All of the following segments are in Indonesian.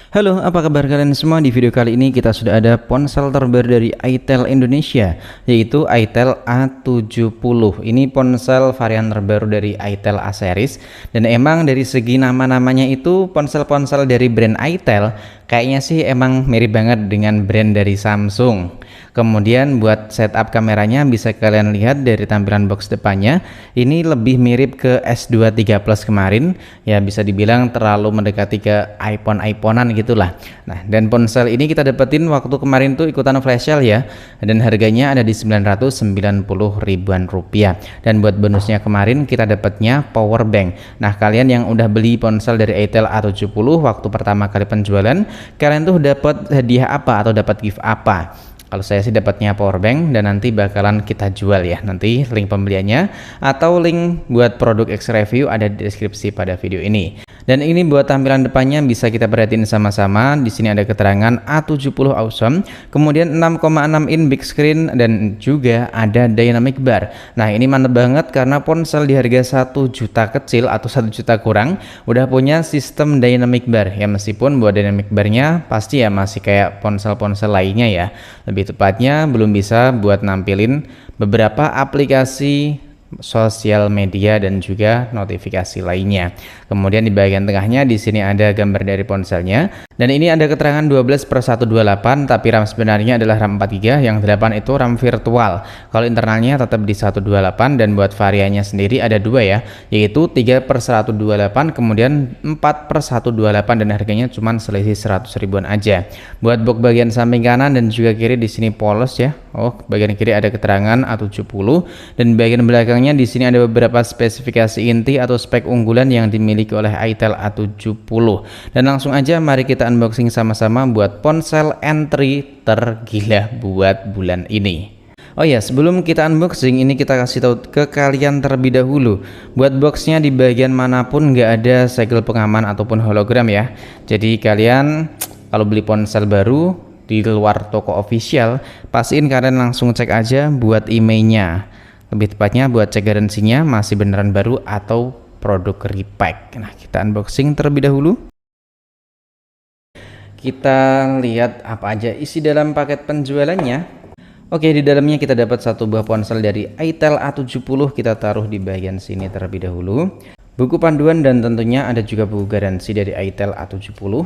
Halo, apa kabar kalian semua? Di video kali ini kita sudah ada ponsel terbaru dari itel Indonesia, yaitu itel A70. Ini ponsel varian terbaru dari itel A series, dan emang dari segi nama-namanya itu ponsel-ponsel dari brand itel kayaknya sih emang mirip banget dengan brand dari Samsung. Kemudian buat setup kameranya bisa kalian lihat dari tampilan box depannya, ini lebih mirip ke S23 Plus kemarin, ya bisa dibilang terlalu mendekati ke iPhone-iPhonean gitulah. Nah, dan ponsel ini kita dapetin waktu kemarin tuh ikutan flash sale ya, dan harganya ada di 990 ribuan rupiah. Dan buat bonusnya kemarin kita dapatnya power bank. Nah, kalian yang udah beli ponsel dari itel A70 waktu pertama kali penjualan, kalian tuh dapat hadiah apa atau dapat gift apa? Kalau saya sih dapatnya power bank, dan nanti bakalan kita jual ya. Nanti link pembeliannya atau link buat produk X review ada di deskripsi pada video ini. Dan ini buat tampilan depannya bisa kita perhatiin sama-sama. Di sini ada keterangan A70 Awesome, kemudian 6,6 in big screen, dan juga ada dynamic bar. Nah, ini mantep banget karena ponsel di harga 1 juta kecil atau 1 juta kurang udah punya sistem dynamic bar. Ya meskipun buat dynamic barnya pasti ya masih kayak ponsel-ponsel lainnya ya. Lebih tepatnya belum bisa buat nampilin beberapa aplikasi sosial media dan juga notifikasi lainnya. Kemudian di bagian tengahnya di sini ada gambar dari ponselnya, dan ini ada keterangan 12/128, tapi RAM sebenarnya adalah RAM 4GB, yang 8 itu RAM virtual. Kalau internalnya tetap di 128, dan buat variannya sendiri ada dua ya, yaitu 3/128 kemudian 4/128, dan harganya cuma selisih 100 ribuan aja. Buat box bagian samping kanan dan juga kiri di sini polos ya. Oh, bagian kiri ada keterangan A70, dan bagian belakangnya di sini ada beberapa spesifikasi inti atau spek unggulan yang dimiliki oleh itel A70. Dan langsung aja mari kita unboxing sama-sama buat ponsel entry tergila buat bulan ini. Oh ya, sebelum kita unboxing ini kita kasih tahu ke kalian terlebih dahulu, buat boxnya di bagian manapun nggak ada segel pengaman ataupun hologram ya. Jadi kalian kalau beli ponsel baru di luar toko official, pastiin kalian langsung cek aja buat emailnya. Lebih tepatnya buat cek garansinya masih beneran baru atau produk repack. Nah, kita unboxing terlebih dahulu. Kita lihat apa aja isi dalam paket penjualannya. Oke, di dalamnya kita dapat satu buah ponsel dari itel A70. Kita taruh di bagian sini terlebih dahulu. Buku panduan, dan tentunya ada juga buku garansi dari itel A70.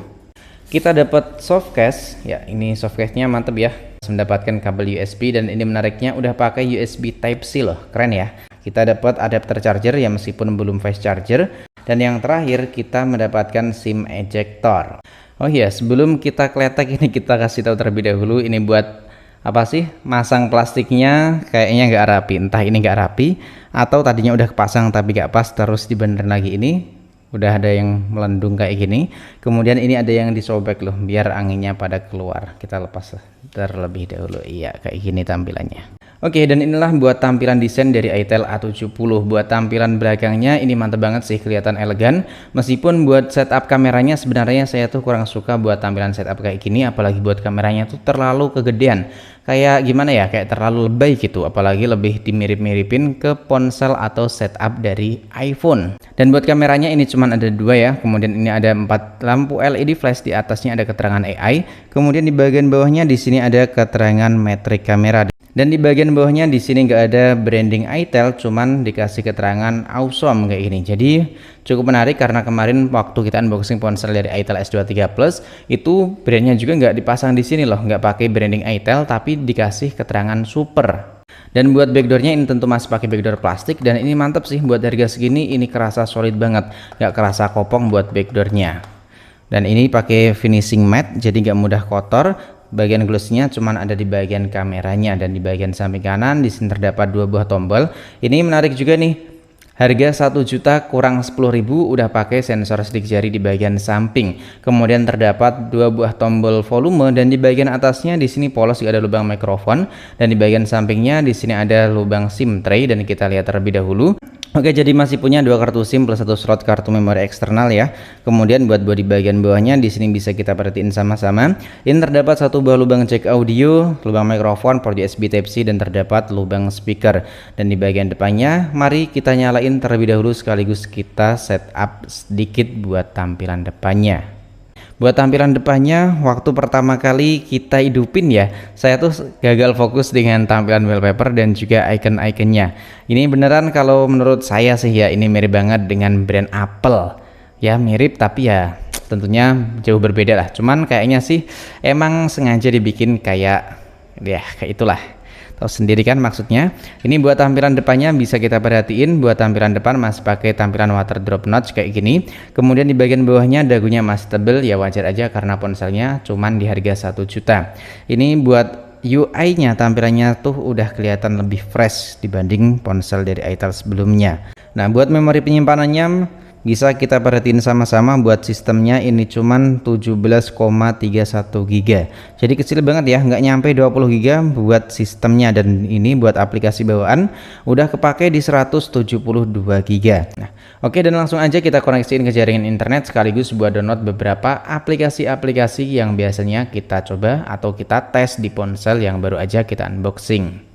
Kita dapat soft case. Ya, ini soft case-nya mantep ya. Mendapatkan kabel USB, dan ini menariknya udah pakai USB Type C loh. Keren ya. Kita dapat adapter charger ya meskipun belum fast charger. Dan yang terakhir kita mendapatkan SIM ejector. Oh iya, sebelum kita kletek ini kita kasih tahu terlebih dahulu, ini buat apa sih, masang plastiknya kayaknya nggak rapi, entah ini nggak rapi atau tadinya udah kepasang tapi nggak pas terus dibenerin lagi. Ini udah ada yang melendung kayak gini, kemudian ini ada yang disobek loh biar anginnya pada keluar. Kita lepas terlebih dahulu. Iya, kayak gini tampilannya. Oke, dan inilah buat tampilan desain dari itel A70. Buat tampilan belakangnya ini mantep banget sih, kelihatan elegan. Meskipun buat setup kameranya sebenarnya saya tuh kurang suka buat tampilan setup kayak gini, apalagi buat kameranya tuh terlalu kegedean. Kayak gimana ya, kayak terlalu lebay gitu, apalagi lebih dimirip-miripin ke ponsel atau setup dari iPhone. Dan buat kameranya ini cuman ada dua ya, kemudian ini ada 4 lampu LED flash, di atasnya ada keterangan AI, kemudian di bagian bawahnya di sini ada keterangan metrik kamera. Dan di bagian bawahnya di sini nggak ada branding itel, cuman dikasih keterangan awesome kayak gini. Jadi cukup menarik karena kemarin waktu kita unboxing ponsel dari itel S23 Plus itu brandnya juga nggak dipasang di sini loh, nggak pakai branding itel tapi dikasih keterangan super. Dan buat backdoornya ini tentu masih pakai backdoor plastik, dan ini mantep sih buat harga segini, ini kerasa solid banget, nggak kerasa kopong buat backdoornya. Dan ini pakai finishing matte jadi nggak mudah kotor. Bagian glossnya cuman ada di bagian kameranya, dan di bagian samping kanan di sini terdapat dua buah tombol. Ini menarik juga nih. Harga 1 juta kurang 10.000 udah pakai sensor sidik jari di bagian samping. Kemudian terdapat dua buah tombol volume, dan di bagian atasnya di sini polos juga ada lubang mikrofon, dan di bagian sampingnya di sini ada lubang SIM tray, dan kita lihat terlebih dahulu. Oke, jadi masih punya dua kartu SIM plus satu slot kartu memori eksternal ya. Kemudian buat bodi bagian bawahnya di sini bisa kita perhatiin sama-sama. Ini terdapat satu buah lubang jack audio, lubang mikrofon, port USB Type C, dan terdapat lubang speaker. Dan di bagian depannya, mari kita nyalain terlebih dahulu sekaligus kita setup sedikit buat tampilan depannya. Buat tampilan depannya, waktu pertama kali kita hidupin ya, saya tuh gagal fokus dengan tampilan wallpaper dan juga icon-iconnya. Ini beneran kalau menurut saya sih ya, ini mirip banget dengan brand Apple. Ya mirip tapi ya tentunya jauh berbeda lah. Cuman kayaknya sih emang sengaja dibikin kayak ya kayak itulah. Tahu sendiri kan maksudnya. Ini buat tampilan depannya bisa kita perhatiin, buat tampilan depan masih pakai tampilan water drop notch kayak gini. Kemudian di bagian bawahnya dagunya masih tebel, ya wajar aja karena ponselnya cuman di harga 1 juta. Ini buat UI-nya tampilannya tuh udah kelihatan lebih fresh dibanding ponsel dari itel sebelumnya. Nah, buat memori penyimpanannya bisa kita perhatiin sama-sama. Buat sistemnya ini cuman 17,31 GB, jadi kecil banget ya, nggak nyampe 20 GB buat sistemnya, dan ini buat aplikasi bawaan udah kepake di 172 GB. Nah oke, dan langsung aja kita koneksiin ke jaringan internet sekaligus buat download beberapa aplikasi-aplikasi yang biasanya kita coba atau kita tes di ponsel yang baru aja kita unboxing.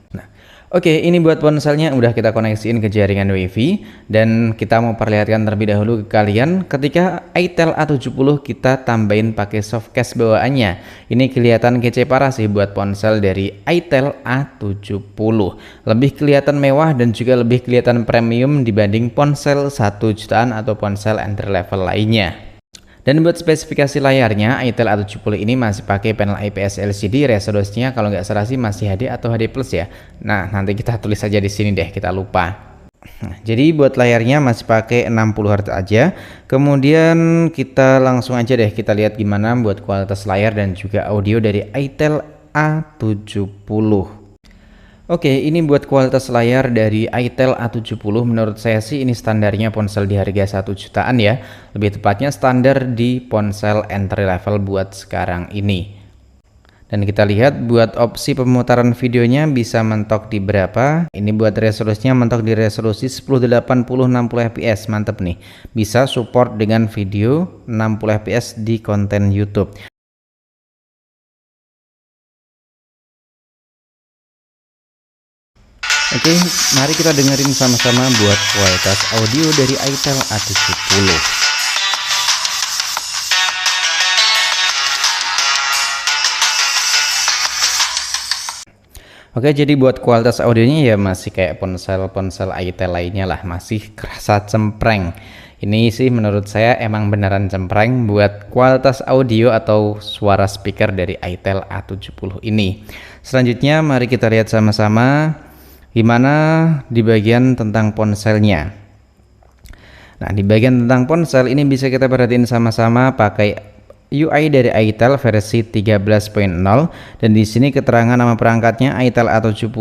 Oke, ini buat ponselnya udah kita koneksiin ke jaringan WiFi, dan kita mau perlihatkan terlebih dahulu ke kalian ketika itel A70 kita tambahin pakai softcase bawaannya. Ini kelihatan kece parah sih buat ponsel dari itel A70. Lebih kelihatan mewah dan juga lebih kelihatan premium dibanding ponsel 1 jutaan atau ponsel entry level lainnya. Dan buat spesifikasi layarnya, itel A70 ini masih pakai panel IPS LCD, resolusinya kalau nggak salah sih masih HD atau HD plus ya. Nah, nanti kita tulis aja di sini deh, kita lupa. Nah, jadi buat layarnya masih pakai 60 Hz aja. Kemudian kita langsung aja deh kita lihat gimana buat kualitas layar dan juga audio dari itel A70. Oke, ini buat kualitas layar dari itel A70. Menurut saya sih ini standarnya ponsel di harga 1 jutaan ya. Lebih tepatnya standar di ponsel entry level buat sekarang ini. Dan kita lihat buat opsi pemutaran videonya bisa mentok di berapa. Ini buat resolusinya mentok di resolusi 1080 60 fps. Mantep nih. Bisa support dengan video 60 fps di konten YouTube. Oke, mari kita dengerin sama-sama buat kualitas audio dari itel A70. Oke, jadi buat kualitas audionya ya masih kayak ponsel-ponsel itel lainnya lah, masih kerasa cempreng. Ini sih menurut saya emang beneran cempreng buat kualitas audio atau suara speaker dari itel A70 ini. Selanjutnya mari kita lihat sama-sama gimana di bagian tentang ponselnya. Nah, di bagian tentang ponsel ini bisa kita perhatiin sama-sama pakai UI dari itel versi 13.0, dan di sini keterangan nama perangkatnya itel A70,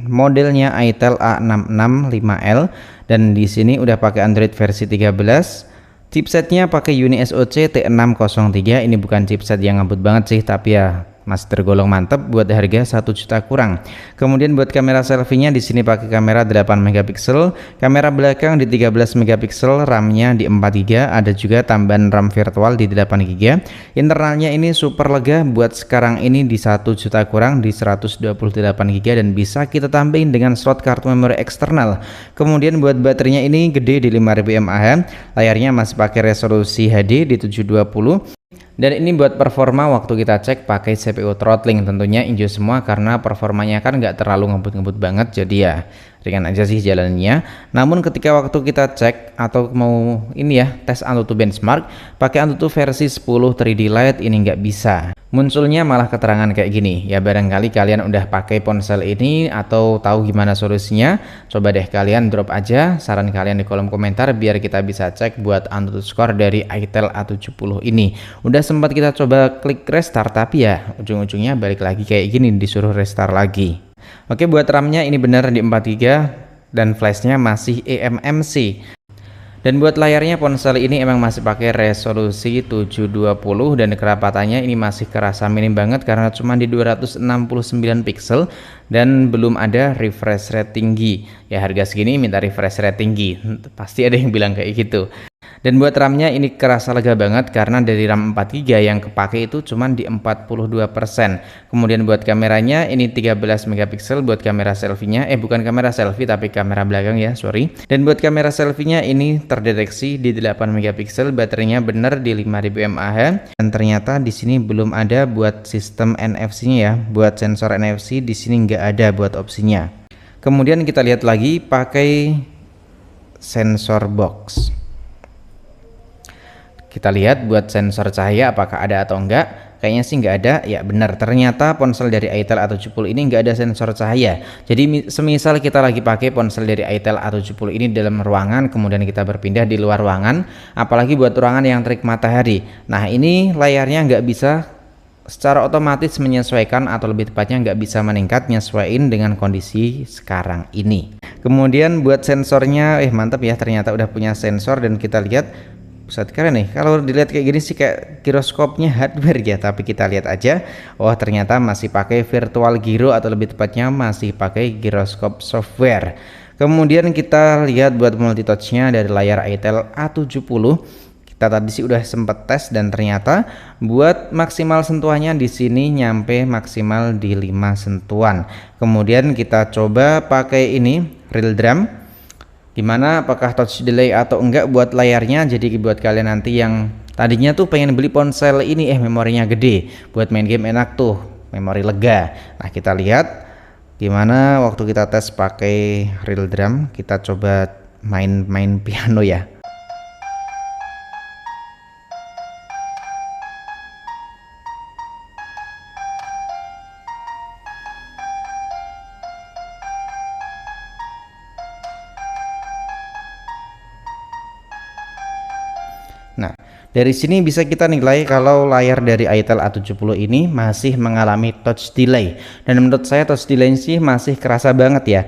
modelnya itel A665L, dan di sini udah pakai Android versi 13. Chipsetnya pakai UniSoC T603. Ini bukan chipset yang ngebut banget sih, tapi ya masih tergolong mantep buat harga 1 juta kurang. Kemudian buat kamera selfie-nya di sini pakai kamera 8 megapiksel, kamera belakang di 13 megapiksel, RAM-nya di 4 GB, ada juga tambahan RAM virtual di 8 GB. Internalnya ini super lega buat sekarang ini di 1 juta kurang di 128 GB, dan bisa kita tambahin dengan slot kartu memori eksternal. Kemudian buat baterainya ini gede di 5000 mAh, layarnya masih pakai resolusi HD di 720. Dan ini buat performa waktu kita cek pakai CPU throttling, tentunya enjoy semua karena performanya kan nggak terlalu ngebut-ngebut banget, jadi ya ringan aja sih jalannya. Namun ketika waktu kita cek atau mau ini ya tes Antutu benchmark pakai Antutu versi 10 3D Lite, ini nggak bisa. Munculnya malah keterangan kayak gini. Ya barangkali kalian udah pakai ponsel ini atau tahu gimana solusinya. Coba deh kalian drop aja saran kalian di kolom komentar biar kita bisa cek buat Antutu score dari itel A70 ini. Udah sempat kita coba klik restart, tapi ya ujung-ujungnya balik lagi kayak gini, disuruh restart lagi. Oke, buat RAM-nya ini benar di 4 GB dan flashnya masih eMMC. Dan buat layarnya ponsel ini emang masih pakai resolusi 720, dan kerapatannya ini masih kerasa minim banget karena cuma di 269 pixel dan belum ada refresh rate tinggi. Ya harga segini minta refresh rate tinggi, pasti ada yang bilang kayak gitu. Dan buat RAM-nya ini kerasa lega banget karena dari RAM 4GB yang kepake itu cuman di 42%. Kemudian buat kameranya ini 13 megapiksel buat kamera selfie-nya, bukan kamera selfie tapi kamera belakang ya, sorry. Dan buat kamera selfie-nya ini terdeteksi di 8 megapiksel, baterainya bener di 5000 mAh. Dan ternyata di sini belum ada buat sistem NFC-nya ya. Buat sensor NFC di sini nggak ada buat opsinya. Kemudian kita lihat lagi pakai sensor box. Kita lihat buat sensor cahaya apakah ada atau enggak. Kayaknya sih nggak ada. Ya benar, ternyata ponsel dari itel A70 ini nggak ada sensor cahaya. Jadi semisal kita lagi pakai ponsel dari itel A70 ini dalam ruangan, kemudian kita berpindah di luar ruangan, apalagi buat ruangan yang terik matahari, nah ini layarnya nggak bisa secara otomatis menyesuaikan, atau lebih tepatnya nggak bisa meningkat nyesuaiin dengan kondisi sekarang ini. Kemudian buat sensornya mantap ya, ternyata udah punya sensor. Dan kita lihat pusat keren nih, kalau dilihat kayak gini sih kayak giroskopnya hardware ya, tapi kita lihat aja, oh ternyata masih pakai virtual gyro, atau lebih tepatnya masih pakai giroskop software. Kemudian kita lihat buat multitouchnya dari layar itel A70. Kita tadi sih udah sempet tes dan ternyata buat maksimal sentuhannya di sini nyampe maksimal di 5 sentuhan. Kemudian kita coba pakai ini real drum, gimana apakah touch delay atau enggak buat layarnya. Jadi buat kalian nanti yang tadinya tuh pengen beli ponsel ini memorinya gede buat main game enak tuh, memori lega. Nah kita lihat gimana waktu kita tes pakai real drum. Kita coba main piano ya. Nah, dari sini bisa kita nilai kalau layar dari itel A70 ini masih mengalami touch delay. Dan menurut saya touch delay sih masih kerasa banget ya.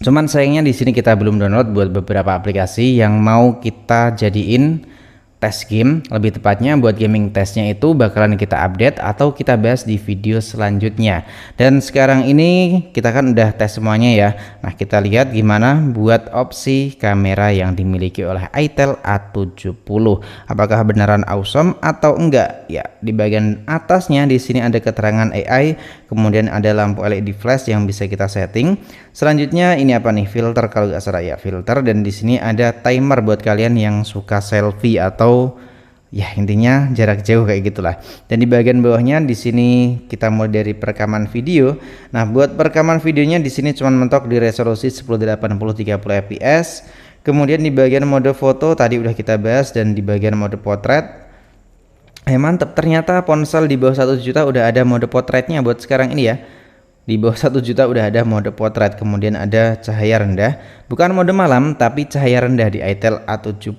Cuman sayangnya di sini kita belum download buat beberapa aplikasi yang mau kita jadiin tes game. Lebih tepatnya buat gaming testnya itu bakalan kita update atau kita bahas di video selanjutnya. Dan sekarang ini kita kan udah tes semuanya ya. Nah kita lihat gimana buat opsi kamera yang dimiliki oleh itel A70. Apakah beneran awesome atau enggak? Ya di bagian atasnya di sini ada keterangan AI, kemudian ada lampu LED flash yang bisa kita setting. Selanjutnya ini apa nih, filter kalau nggak salah ya, filter. Dan di sini ada timer buat kalian yang suka selfie atau ya intinya jarak jauh kayak gitulah. Dan di bagian bawahnya di sini kita mulai dari perekaman video. Nah buat perekaman videonya di sini cuma mentok di resolusi 1080 30 fps. Kemudian di bagian mode foto tadi udah kita bahas, dan di bagian mode potret mantep, ternyata ponsel di bawah 1 juta udah ada mode potretnya buat sekarang ini ya. Di bawah 1 juta udah ada mode potret. Kemudian ada cahaya rendah, bukan mode malam tapi cahaya rendah di itel A70.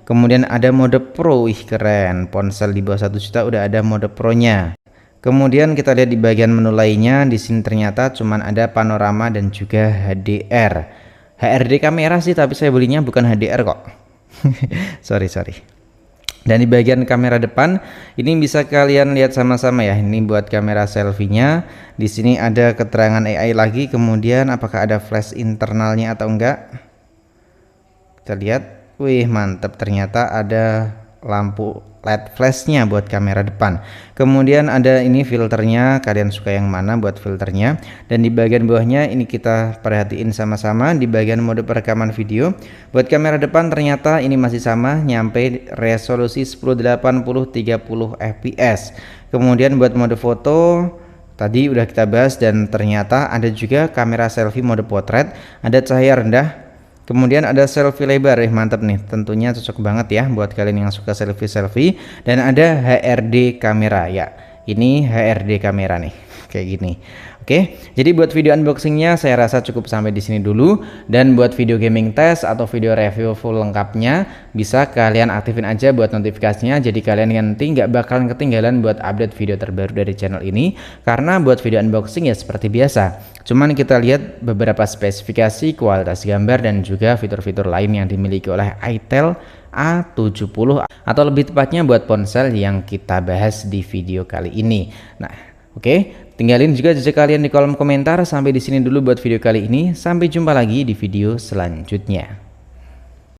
Kemudian ada mode pro, keren, ponsel di bawah 1 juta udah ada mode pro nya. Kemudian kita lihat di bagian menu lainnya, di sini ternyata cuman ada panorama dan juga HDR. HRD kamera sih, tapi saya belinya bukan HDR kok. sorry. Dan di bagian kamera depan ini bisa kalian lihat sama-sama ya. Ini buat kamera selfie-nya. Di sini ada keterangan AI lagi. Kemudian apakah ada flash internalnya atau enggak? Kita lihat. Wih, mantap, ternyata ada lampu LED flashnya buat kamera depan. Kemudian ada ini filternya, kalian suka yang mana buat filternya. Dan di bagian bawahnya ini kita perhatiin sama-sama di bagian mode perekaman video. Buat kamera depan ternyata ini masih sama, nyampe resolusi 1080 30 fps. Kemudian buat mode foto tadi udah kita bahas, dan ternyata ada juga kamera selfie mode potret, ada cahaya rendah. Kemudian ada selfie lebar, mantap nih, tentunya cocok banget ya buat kalian yang suka selfie. Dan ada HRD kamera ya, ini HRD kamera nih kayak gini. Oke, jadi buat video unboxingnya saya rasa cukup sampai di sini dulu. Dan buat video gaming test atau video review full lengkapnya bisa kalian aktifin aja buat notifikasinya, jadi kalian nanti nggak bakalan ketinggalan buat update video terbaru dari channel ini. Karena buat video unboxing ya seperti biasa, cuman kita lihat beberapa spesifikasi, kualitas gambar, dan juga fitur-fitur lain yang dimiliki oleh itel A70, atau lebih tepatnya buat ponsel yang kita bahas di video kali ini. Nah, oke, tinggalin juga jejak kalian di kolom komentar. Sampai di sini dulu buat video kali ini. Sampai jumpa lagi di video selanjutnya.